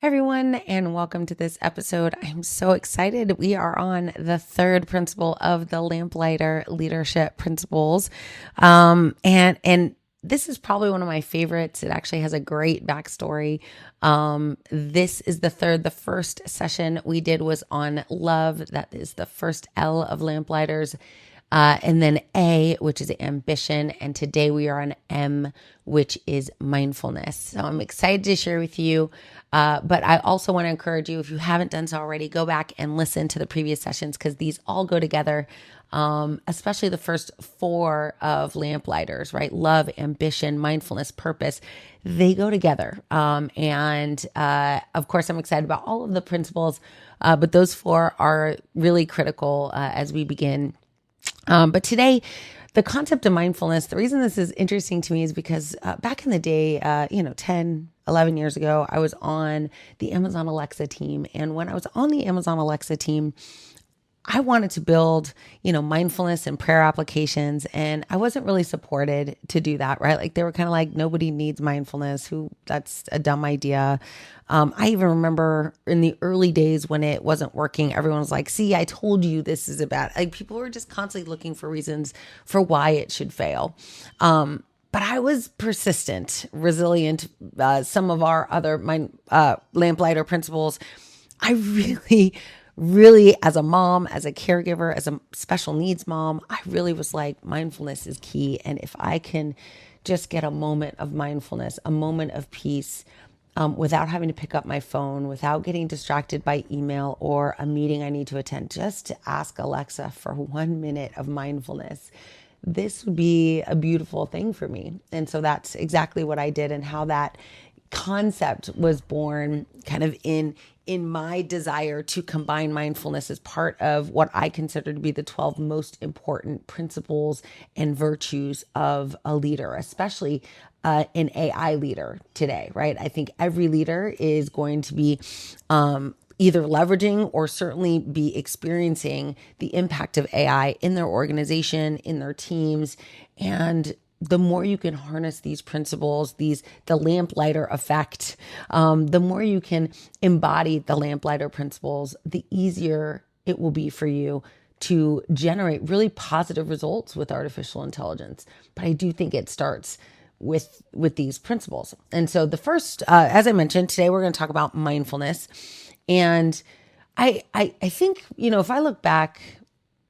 Everyone, and welcome to this episode. I'm so excited. We are on the third principle of the Lamplighter leadership principles. And this is probably one of my favorites. It actually has a great backstory. This is the third. The first session we did was on love. That is the first L of Lamplighters. And then A, which is ambition. And today we are on M, which is mindfulness. So I'm excited to share with you. But I also want to encourage you, if you haven't done so already, go back and listen to the previous sessions because these all go together, especially the first four of Lamplighters, right? Love, ambition, mindfulness, purpose. They go together. Of course, I'm excited about all of the principles, but those four are really critical as we begin. But today, the concept of mindfulness, the reason this is interesting to me is because back in the day, 10, 11 years ago, I was on the Amazon Alexa team. And when I was on the Amazon Alexa team, I wanted to build, mindfulness and prayer applications, and I wasn't really supported to do that, right? Like they were kind of like, nobody needs mindfulness. That's a dumb idea. I even remember in the early days when it wasn't working, everyone was like, see, I told you this is a bad, like people were just constantly looking for reasons for why it should fail. But I was persistent, resilient. Some of our other Lamplighter principles, I really, as a mom, as a caregiver, as a special needs mom, I really was like, mindfulness is key. And if I can just get a moment of mindfulness, a moment of peace, without having to pick up my phone, without getting distracted by email or a meeting I need to attend, just to ask Alexa for 1 minute of mindfulness, this would be a beautiful thing for me. And so that's exactly what I did, and how that concept was born kind of in my desire to combine mindfulness as part of what I consider to be the 12 most important principles and virtues of a leader, especially an AI leader today, right? I think every leader is going to be either leveraging or certainly be experiencing the impact of AI in their organization, in their teams. And the more you can harness these principles, the lamplighter effect, the more you can embody the lamplighter principles, the easier it will be for you to generate really positive results with artificial intelligence. But I do think it starts with these principles. And so the first, as I mentioned, today we're going to talk about mindfulness. And I think, if I look back,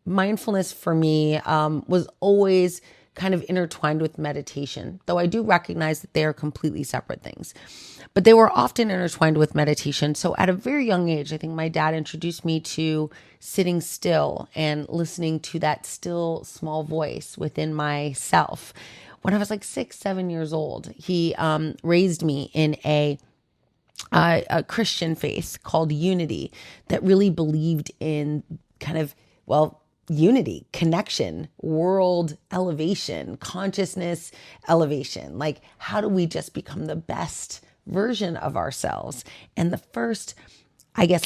mindfulness for me was always kind of intertwined with meditation, though I do recognize that they are completely separate things. But they were often intertwined with meditation. So at a very young age, I think my dad introduced me to sitting still and listening to that still small voice within myself. When I was like 6, 7 years old, he raised me in a Christian faith called Unity that really believed in kind of, unity, connection, world elevation, consciousness elevation. Like, how do we just become the best version of ourselves? And the first,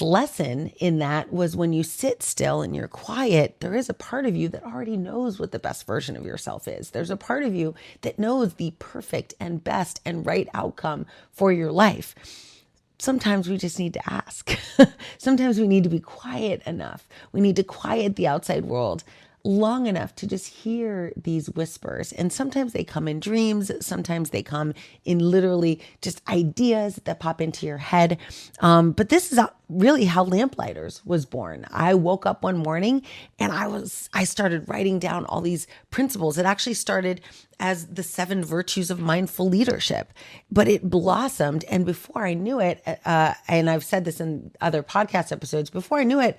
lesson in that was when you sit still and you're quiet, there is a part of you that already knows what the best version of yourself is. There's a part of you that knows the perfect and best and right outcome for your life. Sometimes we just need to ask. Sometimes we need to be quiet enough. We need to quiet the outside world long enough to just hear these whispers. And sometimes they come in dreams. Sometimes they come in literally just ideas that pop into your head. But this is really how Lamplighters was born. I woke up one morning and I started writing down all these principles. It actually started as the 7 virtues of mindful leadership, but it blossomed. And before I knew it, and I've said this in other podcast episodes, before I knew it,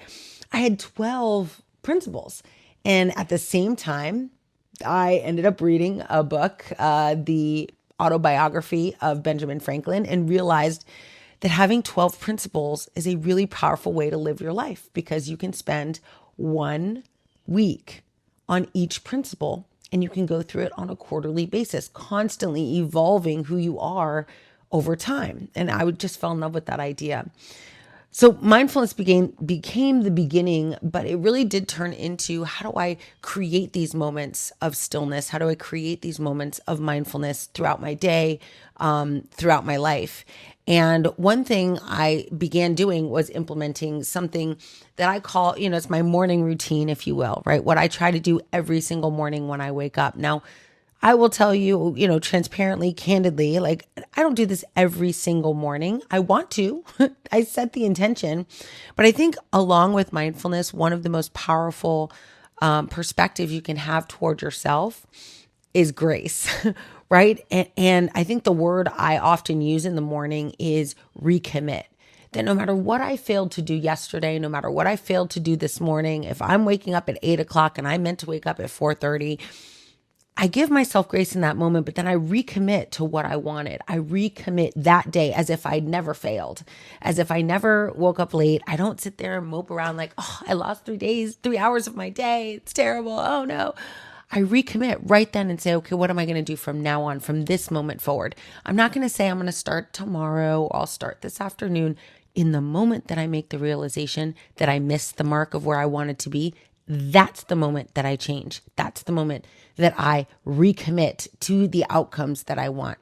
I had 12 principles. And at the same time, I ended up reading a book, the autobiography of Benjamin Franklin, and realized that having 12 principles is a really powerful way to live your life, because you can spend 1 week on each principle and you can go through it on a quarterly basis, constantly evolving who you are over time. And I would just fell in love with that idea. So mindfulness became the beginning, but it really did turn into, how do I create these moments of stillness? How do I create these moments of mindfulness throughout my day, throughout my life? And one thing I began doing was implementing something that I call, it's my morning routine, if you will, right? What I try to do every single morning when I wake up. Now, I will tell you, transparently, candidly, like I don't do this every single morning. I want to, I set the intention, but I think along with mindfulness, one of the most powerful perspectives you can have toward yourself is grace, right? And I think the word I often use in the morning is recommit. That no matter what I failed to do yesterday, no matter what I failed to do this morning, if I'm waking up at 8 o'clock and I meant to wake up at 4:30, I give myself grace in that moment, but then I recommit to what I wanted. I recommit that day as if I'd never failed, as if I never woke up late. I don't sit there and mope around like, oh, I lost 3 hours of my day. It's terrible. Oh no. I recommit right then and say, okay, what am I going to do from now on, from this moment forward? I'm not going to say I'm going to start tomorrow or I'll start this afternoon. In the moment that I make the realization that I missed the mark of where I wanted to be, that's the moment that I change. That's the moment that I recommit to the outcomes that I want.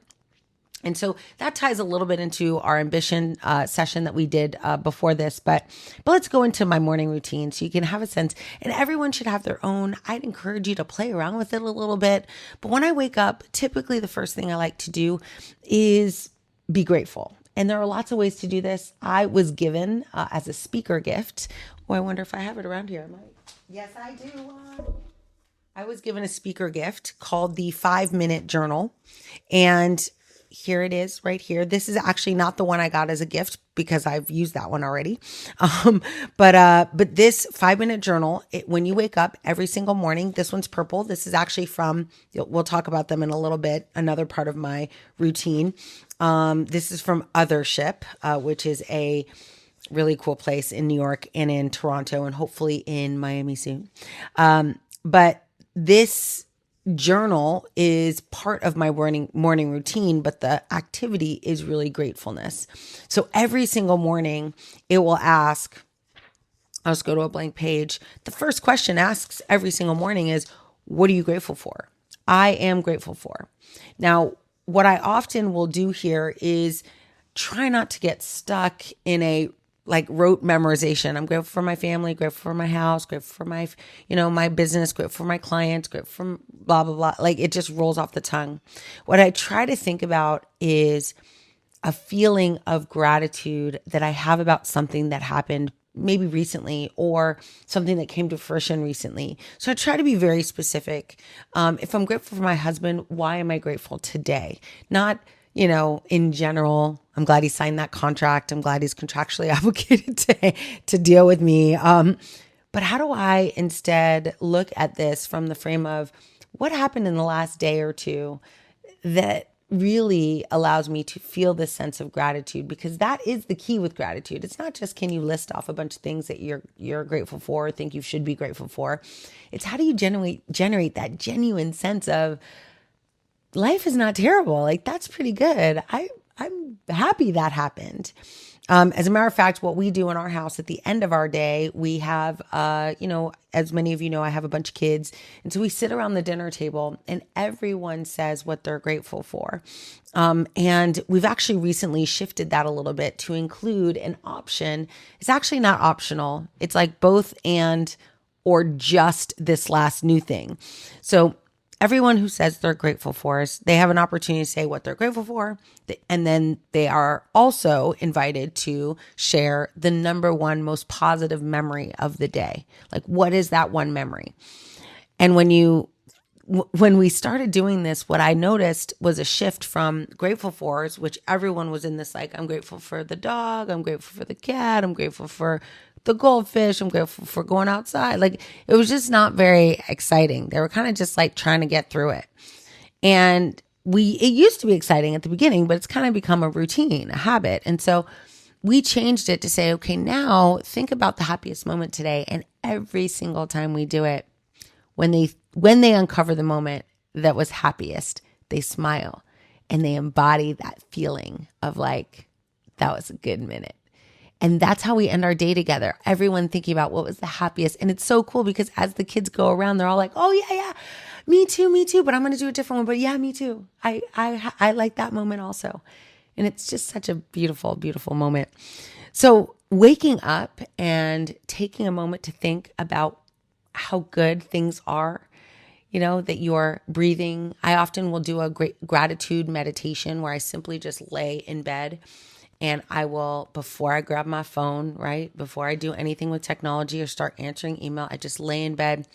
And so that ties a little bit into our ambition session that we did before this, but let's go into my morning routine so you can have a sense. And everyone should have their own. I'd encourage you to play around with it a little bit. But when I wake up, typically the first thing I like to do is be grateful. And there are lots of ways to do this. I was given as a speaker gift. Oh, I wonder if I have it around here. Yes, I do. I was given a speaker gift called the 5-Minute Journal. And here it is right here. This is actually not the one I got as a gift because I've used that one already. But this 5-Minute Journal, when you wake up every single morning, this one's purple. This is actually from, we'll talk about them in a little bit, another part of my routine. This is from Othership, which is a really cool place in New York and in Toronto and hopefully in Miami soon. But this journal is part of my morning routine, but the activity is really gratefulness. So every single morning it will ask, I'll just go to a blank page. The first question asks every single morning is, what are you grateful for? I am grateful for. Now, what I often will do here is try not to get stuck in a rote memorization. I'm grateful for my family, grateful for my house, grateful for my, my business, grateful for my clients, grateful for blah, blah, blah. Like it just rolls off the tongue. What I try to think about is a feeling of gratitude that I have about something that happened maybe recently or something that came to fruition recently. So I try to be very specific. If I'm grateful for my husband, why am I grateful today? Not, in general, I'm glad he signed that contract. I'm glad he's contractually obligated to deal with me. But how do I instead look at this from the frame of what happened in the last day or two that really allows me to feel this sense of gratitude? Because that is the key with gratitude. It's not just, can you list off a bunch of things that you're grateful for or think you should be grateful for. It's how do you generate that genuine sense of life is not terrible. Like that's pretty good. I'm happy that happened. As a matter of fact, what we do in our house at the end of our day, we have, as many of you know, I have a bunch of kids. And so we sit around the dinner table and everyone says what they're grateful for. And we've actually recently shifted that a little bit to include an option. It's actually not optional. It's like both and or just this last new thing. So everyone who says they're grateful for us, they have an opportunity to say what they're grateful for. And then they are also invited to share the number one most positive memory of the day. Like, what is that one memory? And when we started doing this, what I noticed was a shift from grateful fors, which everyone was in this, like, I'm grateful for the dog, I'm grateful for the cat, I'm grateful for the goldfish, I'm grateful for going outside. Like, it was just not very exciting. They were kind of just like trying to get through it. And it used to be exciting at the beginning, but it's kind of become a routine, a habit. And so we changed it to say, okay, now think about the happiest moment today. And every single time we do it, when they uncover the moment that was happiest, they smile and they embody that feeling of like, that was a good minute. And that's how we end our day together. Everyone thinking about what was the happiest. And it's so cool because as the kids go around, they're all like, oh yeah, yeah, me too. But I'm going to do a different one. But yeah, me too. I like that moment also. And it's just such a beautiful, beautiful moment. So waking up and taking a moment to think about how good things are, that you're breathing. I often will do a great gratitude meditation where I simply just lay in bed and I will, before I grab my phone, right, before I do anything with technology or start answering email, I just lay in bed,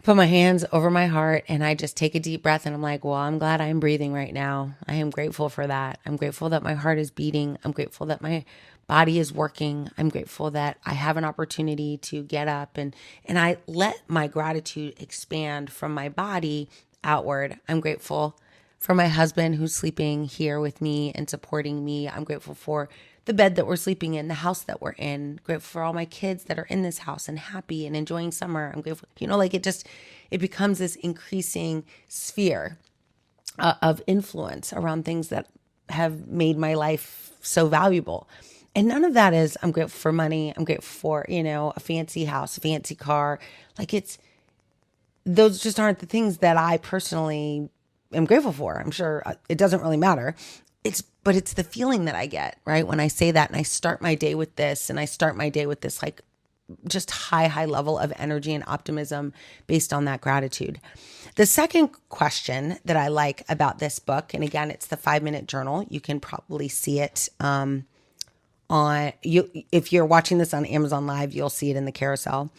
put my hands over my heart, and I just take a deep breath. And I'm like, well, I'm glad I'm breathing right now. I am grateful for that. I'm grateful that my heart is beating. I'm grateful that my body is working. I'm grateful that I have an opportunity to get up and I let my gratitude expand from my body outward. I'm grateful for my husband who's sleeping here with me and supporting me. I'm grateful for the bed that we're sleeping in, the house that we're in. Grateful for all my kids that are in this house and happy and enjoying summer. I'm grateful, it becomes this increasing sphere of influence around things that have made my life so valuable. And none of that is, I'm grateful for money. I'm grateful for, a fancy house, a fancy car. Those just aren't the things that I personally am grateful for. I'm sure it doesn't really matter. But it's the feeling that I get, right? When I say that and I start my day with this and I start my day with this just high level of energy and optimism based on that gratitude. The second question that I like about this book, and again, it's the 5-minute journal. You can probably see it if you're watching this on Amazon Live, you'll see it in the carousel.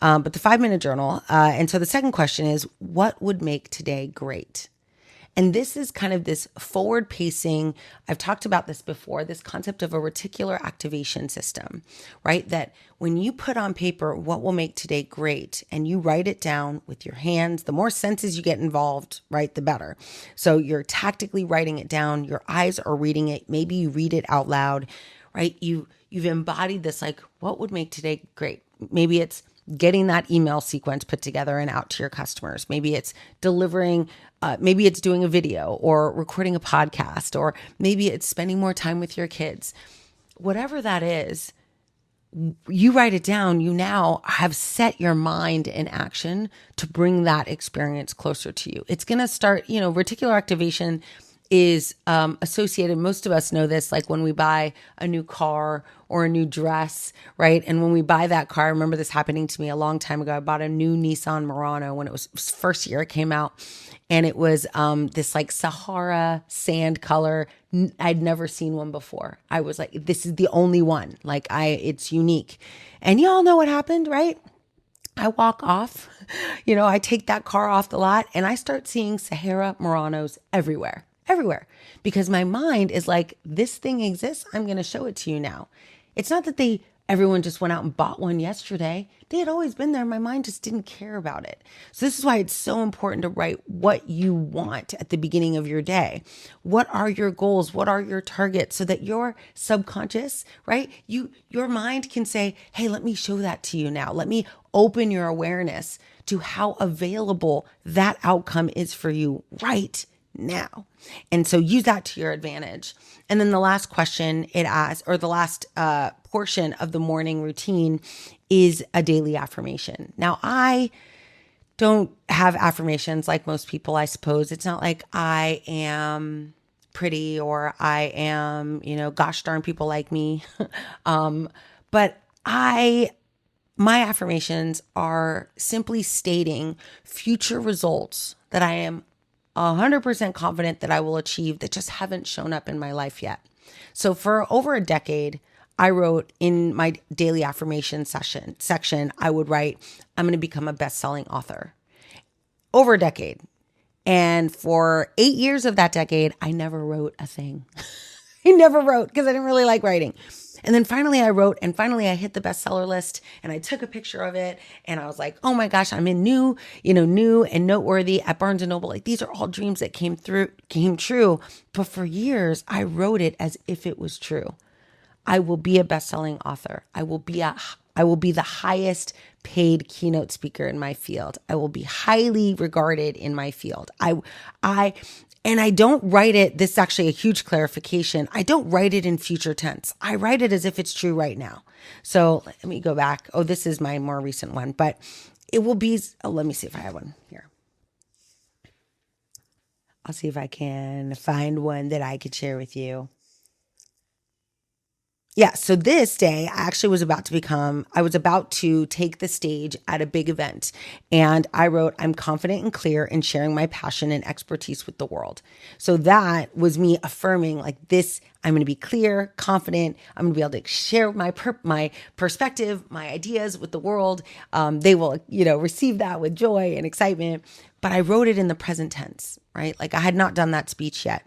But the 5-minute journal. And so the second question is, what would make today great? And this is kind of this forward pacing. I've talked about this before, this concept of a reticular activation system, right? That when you put on paper what will make today great and you write it down with your hands, the more senses you get involved, right, the better. So you're tactically writing it down. Your eyes are reading it. Maybe you read it out loud, right? You've embodied this, what would make today great? Maybe it's getting that email sequence put together and out to your customers. Maybe it's delivering, maybe it's doing a video or recording a podcast, or maybe it's spending more time with your kids. Whatever that is, you write it down. You now have set your mind in action to bring that experience closer to you. It's going to start, reticular activation is associated, most of us know this, like when we buy a new car or a new dress, right? And when we buy that car, I remember this happening to me a long time ago. I bought a new Nissan Murano when it was first year it came out. And it was this Sahara sand color. I'd never seen one before. I was like, this is the only one. It's unique. And y'all know what happened, right? I walk off, I take that car off the lot and I start seeing Sahara Muranos everywhere, because my mind is like, this thing exists. I'm going to show it to you now. It's not that everyone just went out and bought one yesterday. They had always been there. My mind just didn't care about it. So this is why it's so important to write what you want at the beginning of your day. What are your goals? What are your targets? So that your subconscious, right? Your mind can say, hey, let me show that to you now. Let me open your awareness to how available that outcome is for you right now. And so use that to your advantage. And then the last question it asks, or the last portion of the morning routine, is a daily affirmation. Now, I don't have affirmations like most people, I suppose. It's not like I am pretty or I am, gosh darn people like me. But my affirmations are simply stating future results that I am 100% confident that I will achieve that just haven't shown up in my life yet. So for over a decade, I wrote in my daily affirmation section, I would write, I'm going to become a best-selling author. Over a decade. And for 8 years of that decade, I never wrote a thing. I never wrote because I didn't really like writing. And then finally I wrote, and finally I hit the bestseller list, and I took a picture of it, and I was like, oh my gosh, I'm in new and noteworthy at Barnes & Noble. Like, these are all dreams that came true. But for years, I wrote it as if it was true. I will be a best-selling author. I will be the highest paid keynote speaker in my field. I will be highly regarded in my field. And I don't write it, this is actually a huge clarification. I don't write it in future tense. I write it as if it's true right now. So let me go back. Oh, this is my more recent one, but it will be, let me see if I have one here. I'll see if I can find one that I could share with you. Yeah, so this day I actually I was about to take the stage at a big event. And I wrote, I'm confident and clear in sharing my passion and expertise with the world. So that was me affirming like this, I'm going to be clear, confident. I'm going to be able to share my perspective, my ideas with the world. They will, receive that with joy and excitement. But I wrote it in the present tense, right? Like I had not done that speech yet.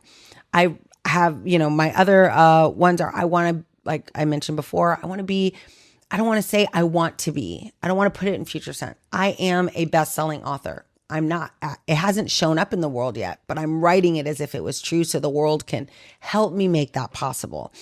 I have, my other ones are, like I mentioned before, I don't want to say I want to be. I don't want to put it in future tense. I am a best-selling author. I'm not, it hasn't shown up in the world yet, but I'm writing it as if it was true so the world can help me make that possible.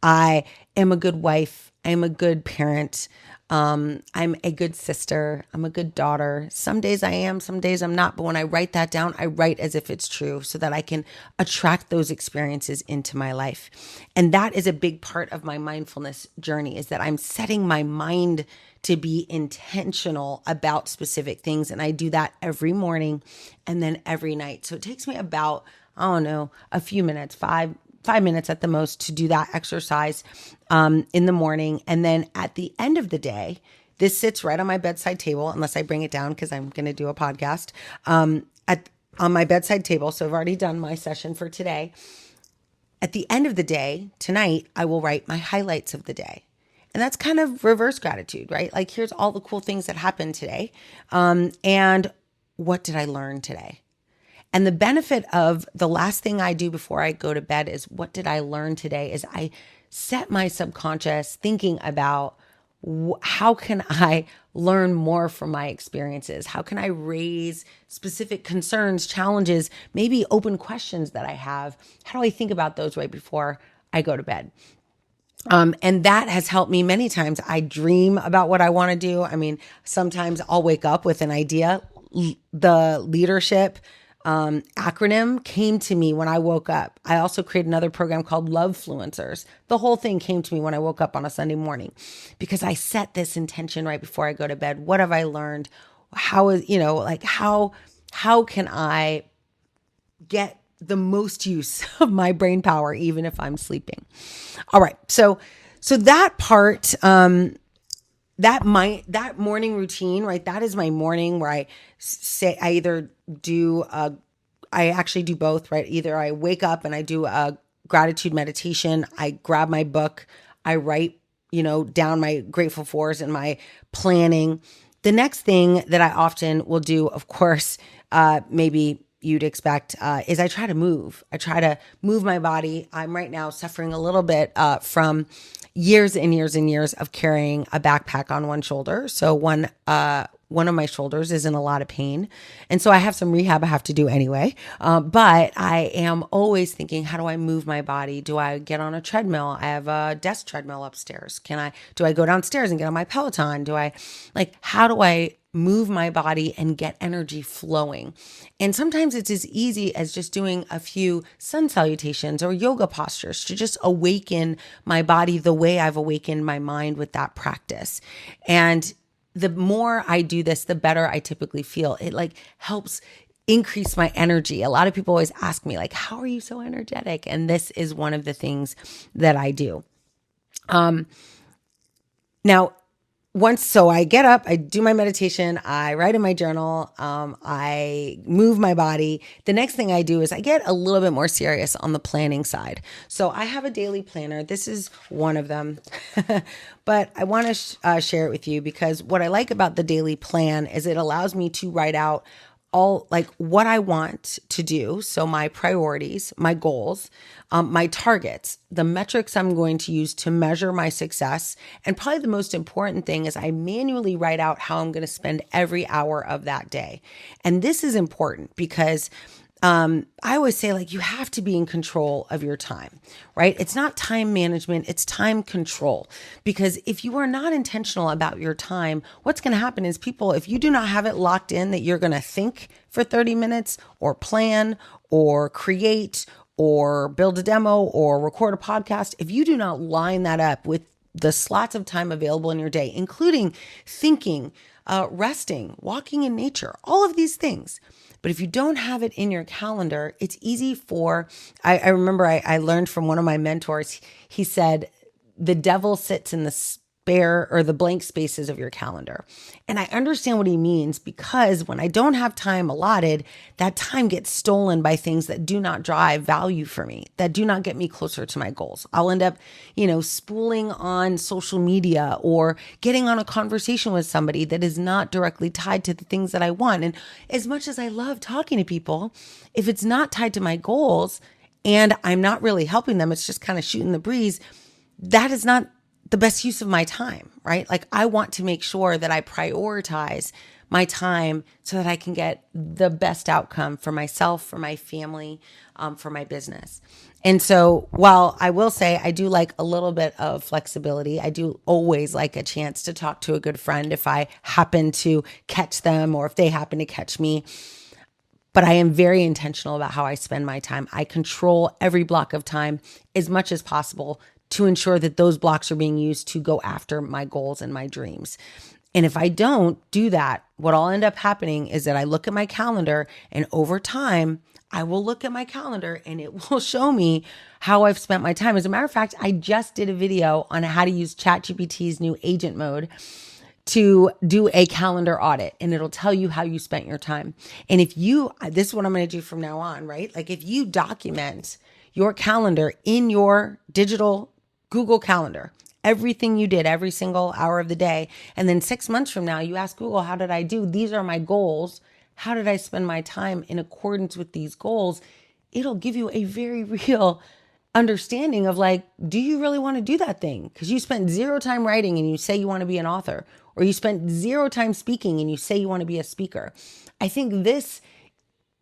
I am a good wife. I'm a good parent. I'm a good sister. I'm a good daughter. Some days I am, some days I'm not. But when I write that down, I write as if it's true so that I can attract those experiences into my life. And that is a big part of my mindfulness journey, is that I'm setting my mind to be intentional about specific things. And I do that every morning and then every night. So it takes me about, I don't know, a few minutes, 5 minutes at the most to do that exercise in the morning. And then at the end of the day, this sits right on my bedside table, unless I bring it down because I'm going to do a podcast on my bedside table. So I've already done my session for today. At the end of the day, tonight, I will write my highlights of the day. And that's kind of reverse gratitude, right? Like here's all the cool things that happened today. And what did I learn today? And the benefit of the last thing I do before I go to bed is what did I learn today, is I set my subconscious thinking about how can I learn more from my experiences? How can I raise specific concerns, challenges, maybe open questions that I have? How do I think about those right before I go to bed? And that has helped me many times. I dream about what I want to do. I mean, sometimes I'll wake up with an idea. The leadership acronym came to me when I woke up. I also created another program called Lovefluencers. The whole thing came to me when I woke up on a Sunday morning because I set this intention right before I go to bed. What have I learned? How can I get the most use of my brain power, even if I'm sleeping? All right. So that part, that morning routine, right? That is my morning where I actually do both, right? Either I wake up and I do a gratitude meditation. I grab my book. I write, down my grateful fors and my planning. The next thing that I often will do, of course, maybe you'd expect, is I try to move. I try to move my body. I'm right now suffering a little bit from years and years and years of carrying a backpack on one shoulder. So one of my shoulders is in a lot of pain. And so I have some rehab I have to do anyway. But I am always thinking, how do I move my body? Do I get on a treadmill? I have a desk treadmill upstairs. Do I go downstairs and get on my Peloton? How do I move my body and get energy flowing? And sometimes it's as easy as just doing a few sun salutations or yoga postures to just awaken my body the way I've awakened my mind with that practice. And the more I do this, the better I typically feel. It helps increase my energy. A lot of people always ask me how are you so energetic? And this is one of the things that I do. Now, so I get up, I do my meditation, I write in my journal, I move my body. The next thing I do is I get a little bit more serious on the planning side. So I have a daily planner. This is one of them, but I want to share it with you because what I like about the daily plan is it allows me to write out all what I want to do. So my priorities, my goals, my targets, the metrics I'm going to use to measure my success. And probably the most important thing is I manually write out how I'm going to spend every hour of that day. And this is important because I always say, like, you have to be in control of your time, right? It's not time management, it's time control. Because if you are not intentional about your time, what's going to happen is people, if you do not have it locked in that you're going to think for 30 minutes or plan or create or build a demo or record a podcast, if you do not line that up with the slots of time available in your day, including thinking, resting, walking in nature, all of these things. But if you don't have it in your calendar, it's easy for, I remember I learned from one of my mentors, he said, the devil sits in the spare or the blank spaces of your calendar. And I understand what he means, because when I don't have time allotted, that time gets stolen by things that do not drive value for me, that do not get me closer to my goals. I'll end up, spooling on social media or getting on a conversation with somebody that is not directly tied to the things that I want. And as much as I love talking to people, if it's not tied to my goals and I'm not really helping them, it's just kind of shooting the breeze, that is not the best use of my time, right? Like, I want to make sure that I prioritize my time so that I can get the best outcome for myself, for my family, for my business. And so while I will say I do like a little bit of flexibility, I do always like a chance to talk to a good friend if I happen to catch them or if they happen to catch me. But I am very intentional about how I spend my time. I control every block of time as much as possible to ensure that those blocks are being used to go after my goals and my dreams. And if I don't do that, what will end up happening is that I look at my calendar, and over time, I will look at my calendar and it will show me how I've spent my time. As a matter of fact, I just did a video on how to use ChatGPT's new agent mode to do a calendar audit, and it'll tell you how you spent your time. And if this is what I'm going to do from now on, right? Like, if you document your calendar in your digital Google Calendar, everything you did every single hour of the day. And then 6 months from now, you ask Google, how did I do? These are my goals. How did I spend my time in accordance with these goals? It'll give you a very real understanding of, like, do you really want to do that thing? Because you spent 0 time writing and you say you want to be an author, or you spent 0 time speaking and you say you want to be a speaker. I think this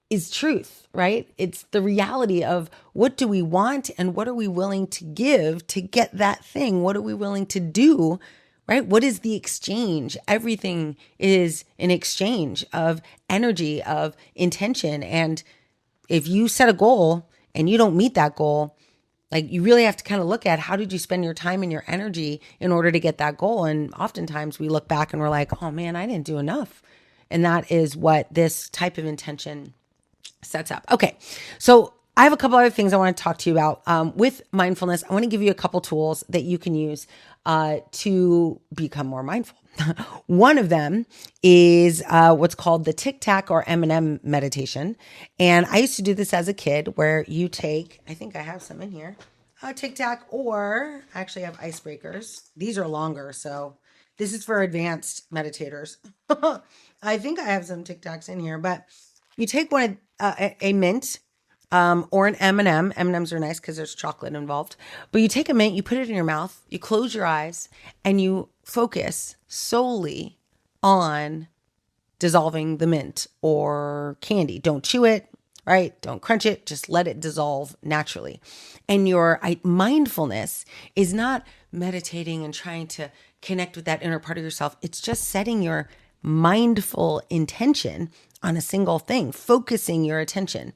is truth, right? It's the reality of, what do we want and what are we willing to give to get that thing? What are we willing to do, right? What is the exchange? Everything is an exchange of energy, of intention. And if you set a goal and you don't meet that goal, like, you really have to kind of look at, how did you spend your time and your energy in order to get that goal? And oftentimes we look back and we're like, oh man, I didn't do enough. And that is what this type of intention sets up. Okay. So I have a couple other things I want to talk to you about. With mindfulness, I want to give you a couple tools that you can use to become more mindful. One of them is what's called the Tic Tac or M&M meditation. And I used to do this as a kid, where you take, I think I have some in here, Tic Tac, or I actually have icebreakers. These are longer, so this is for advanced meditators. I think I have some Tic Tacs in here, but you take one, a mint, or an M&M. M&Ms are nice because there's chocolate involved. But you take a mint, you put it in your mouth, you close your eyes, and you focus solely on dissolving the mint or candy. Don't chew it, right? Don't crunch it. Just let it dissolve naturally. And your mindfulness is not meditating and trying to connect with that inner part of yourself. It's just setting your mindful intention on a single thing, focusing your attention.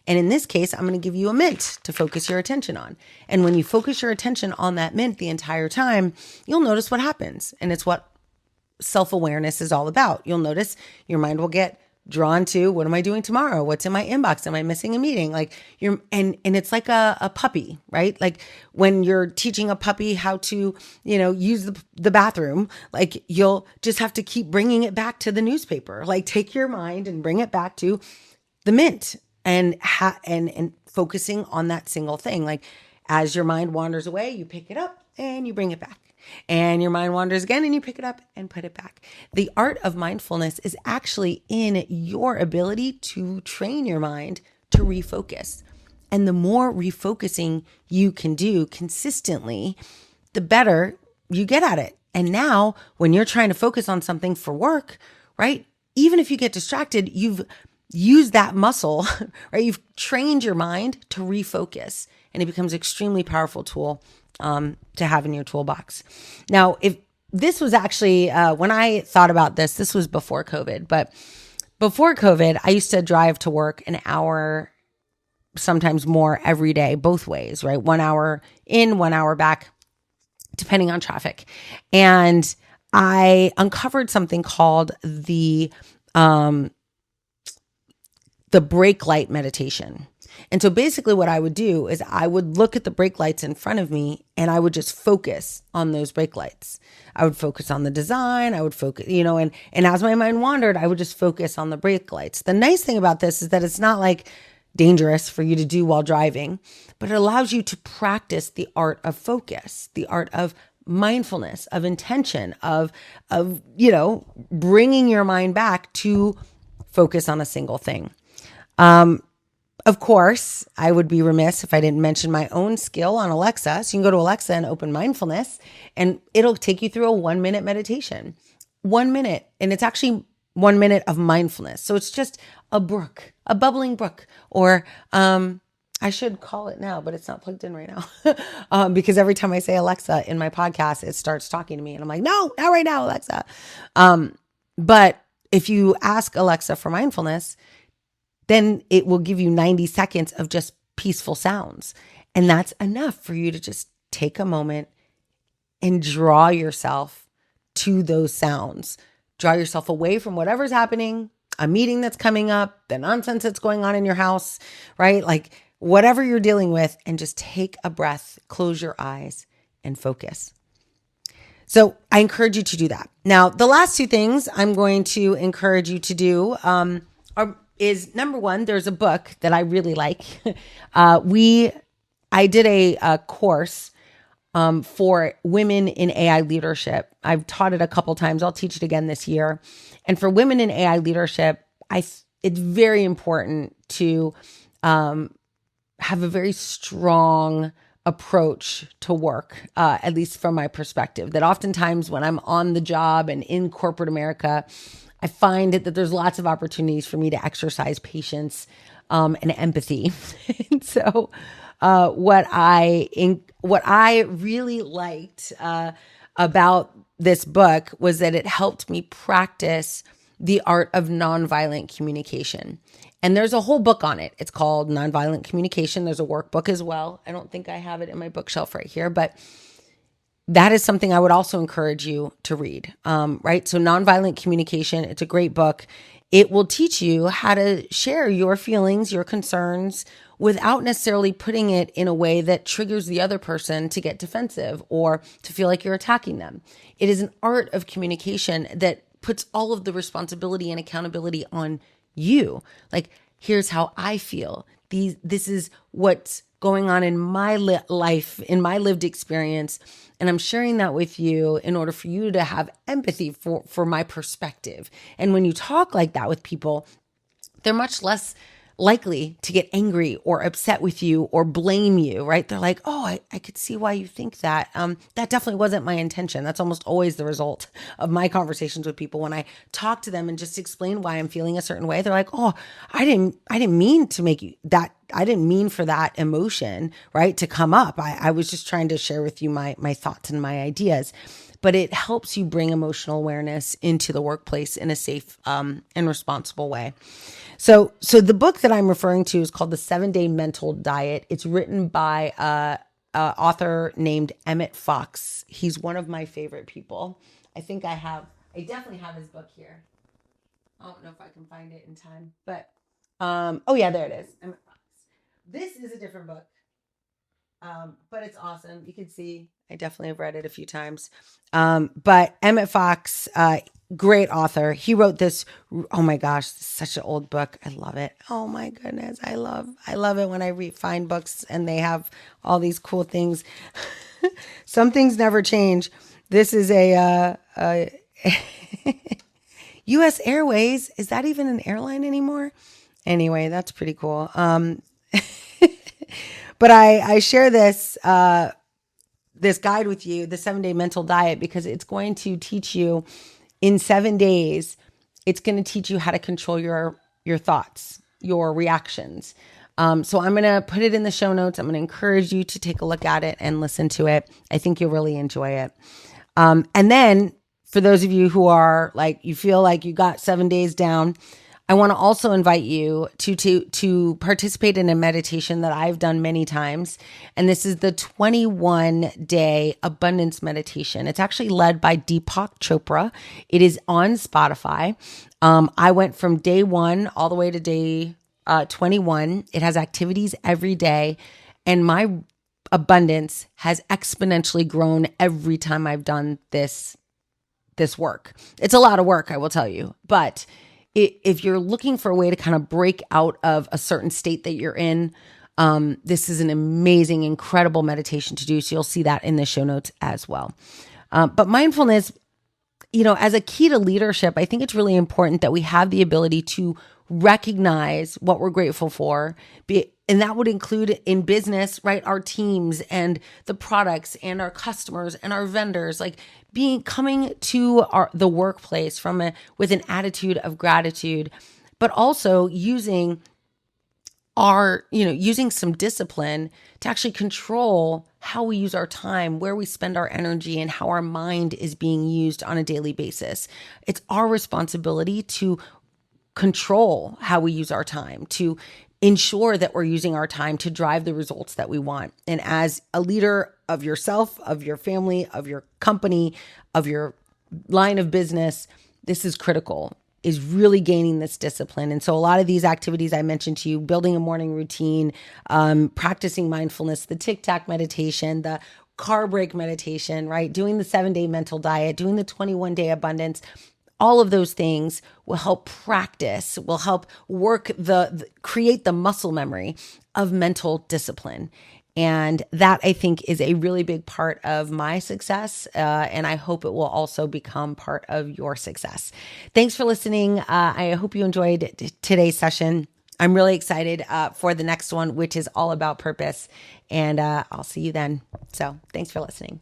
And in this case, I'm going to give you a mint to focus your attention on. And when you focus your attention on that mint the entire time, you'll notice what happens. And it's what self-awareness is all about. You'll notice your mind will get drawn to, what am I doing tomorrow? What's in my inbox? Am I missing a meeting? Like, and it's like a puppy, right? Like, when you're teaching a puppy how to, use the bathroom, like, you'll just have to keep bringing it back to the newspaper. Like, take your mind and bring it back to the mint, and focusing on that single thing. Like, as your mind wanders away, you pick it up and you bring it back. And your mind wanders again and you pick it up and put it back. The art of mindfulness is actually in your ability to train your mind to refocus. And the more refocusing you can do consistently, the better you get at it. And now when you're trying to focus on something for work, right? Even if you get distracted, you've use that muscle, right? You've trained your mind to refocus, and it becomes an extremely powerful tool to have in your toolbox. Now, if this was actually, when I thought about this, this was before COVID, but before COVID, I used to drive to work an hour, sometimes more every day, both ways, right? 1 hour in, 1 hour back, depending on traffic. And I uncovered something called the brake light meditation. And so basically what I would do is I would look at the brake lights in front of me and I would just focus on those brake lights. I would focus on the design. I would focus, and as my mind wandered, I would just focus on the brake lights. The nice thing about this is that it's not like dangerous for you to do while driving, but it allows you to practice the art of focus, the art of mindfulness, of intention, of bringing your mind back to focus on a single thing. Of course, I would be remiss if I didn't mention my own skill on Alexa. So you can go to Alexa and open mindfulness, and it'll take you through a 1 minute meditation. 1 minute. And it's actually 1 minute of mindfulness. So it's just a brook, a bubbling brook, or I should call it now, but it's not plugged in right now because every time I say Alexa in my podcast, it starts talking to me. And I'm like, no, not right now, Alexa. But if you ask Alexa for mindfulness, then it will give you 90 seconds of just peaceful sounds. And that's enough for you to just take a moment and draw yourself to those sounds. Draw yourself away from whatever's happening, a meeting that's coming up, the nonsense that's going on in your house, right? Like whatever you're dealing with, and just take a breath, close your eyes, and focus. So I encourage you to do that. Now, the last two things I'm going to encourage you to do is number one, there's a book that I really like. I did a course for women in AI leadership. I've taught it a couple times. I'll teach it again this year. And for women in AI leadership, it's very important to have a very strong approach to work, at least from my perspective, that oftentimes when I'm on the job and in corporate America, I find that there's lots of opportunities for me to exercise patience and empathy. And so what I really liked about this book was that it helped me practice the art of nonviolent communication. And there's a whole book on it. It's called Nonviolent Communication. There's a workbook as well. I don't think I have it in my bookshelf right here, but that is something I would also encourage you to read, right? So Nonviolent Communication, it's a great book. It will teach you how to share your feelings, your concerns, without necessarily putting it in a way that triggers the other person to get defensive or to feel like you're attacking them. It is an art of communication that puts all of the responsibility and accountability on you. Like, here's how I feel. This is what's going on in my life, in my lived experience. And I'm sharing that with you in order for you to have empathy for my perspective. And when you talk like that with people, they're much less likely to get angry or upset with you or blame you, right? They're like, oh, I could see why you think that. That definitely wasn't my intention. That's almost always the result of my conversations with people. When I talk to them and just explain why I'm feeling a certain way, they're like, oh, I didn't mean to make you that. I didn't mean for that emotion, right, to come up. I was just trying to share with you my thoughts and my ideas. But it helps you bring emotional awareness into the workplace in a safe and responsible way. So the book that I'm referring to is called The 7-Day Mental Diet. It's written by an author named Emmett Fox. He's one of my favorite people. I definitely have his book here. I don't know if I can find it in time, but oh yeah, there it is. Emmett Fox. This is a different book, but it's awesome. You can see I definitely have read it a few times. But Emmett Fox, great author. He wrote this. Oh my gosh, this is such an old book. I love it. Oh my goodness, I love it when I find books and they have all these cool things. Some things never change. This is a U.S. Airways. Is that even an airline anymore? Anyway, that's pretty cool. But I share this guide with you, the 7-Day Mental Diet, because it's going to teach you in 7 days, it's going to teach you how to control your your thoughts, your reactions. So I'm going to put it in the show notes. I'm going to encourage you to take a look at it and listen to it. I think you'll really enjoy it. And then for those of you who are like, you feel like you got 7 days down, I want to also invite you to participate in a meditation that I've done many times. And this is the 21-day abundance meditation. It's actually led by Deepak Chopra. It is on Spotify. I went from day 1 all the way to day 21. It has activities every day. And my abundance has exponentially grown every time I've done this work. It's a lot of work, I will tell you. But if you're looking for a way to kind of break out of a certain state that you're in, this is an amazing, incredible meditation to do. So you'll see that in the show notes as well. But mindfulness, as a key to leadership, I think it's really important that we have the ability to recognize what we're grateful for. And that would include in business, right? Our teams and the products and our customers and our vendors, like coming to the workplace with an attitude of gratitude, but also using some discipline to actually control how we use our time, where we spend our energy, and how our mind is being used on a daily basis. It's our responsibility to control how we use our time, to ensure that we're using our time to drive the results that we want. And as a leader of yourself, of your family, of your company, of your line of business, this is critical, is really gaining this discipline. And so a lot of these activities I mentioned to you, building a morning routine, practicing mindfulness, the tic-tac meditation, the car brake meditation, right? Doing the 7-day mental diet, doing the 21-day abundance, all of those things will help practice, will help create the muscle memory of mental discipline. And that, I think, is a really big part of my success. And I hope it will also become part of your success. Thanks for listening. I hope you enjoyed today's session. I'm really excited for the next one, which is all about purpose. And I'll see you then. So thanks for listening.